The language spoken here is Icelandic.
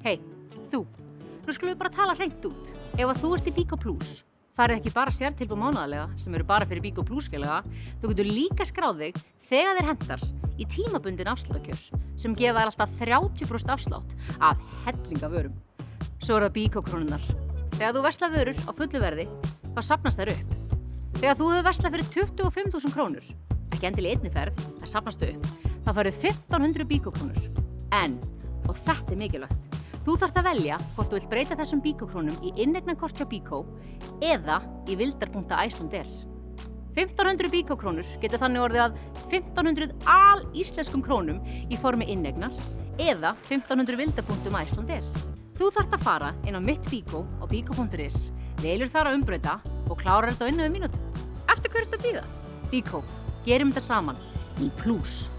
Hey, þú. Nú skulum við bara tala hreint út. Ef að þú ert í Bíkó Plus, farið ekki bara sértilboð mánaðarlega sem eru bara fyrir Bíkó Plus félaga, þú getur líka skráð þig þegar þér hentar í tímabundin afsláttarkjör sem gefa þér alltaf 30% afslátt af helling af vörum. Svo það Bíkó krónurnar. Þegar þú verslar vörur á fullu verði, þá safnast þær upp. Þegar þú hefur verslað fyrir 25.000 krónur, ekki endilega einni ferð, það safnast upp, þá farið 1500 Bíkó krónur. En, og þetta mikilvægt, þú þarft að velja hvort þú vilt breyta þessum Bíkó krónum í inneignarkort hjá Bíkó eða í vildar.iceland.er. 1500 Bíkó krónur getur þannig orðið að 1500 íslenskum krónum í formi inneignar eða 1500 vildar.iceland.er. Þú þarft að fara inn á mitt Bíkó á bíkó.is, velur þar að umbreyta og klárar þetta á innan við mínútu. Eftir hverju ertu að bíða? Bíkó, gerum þetta saman í Plus.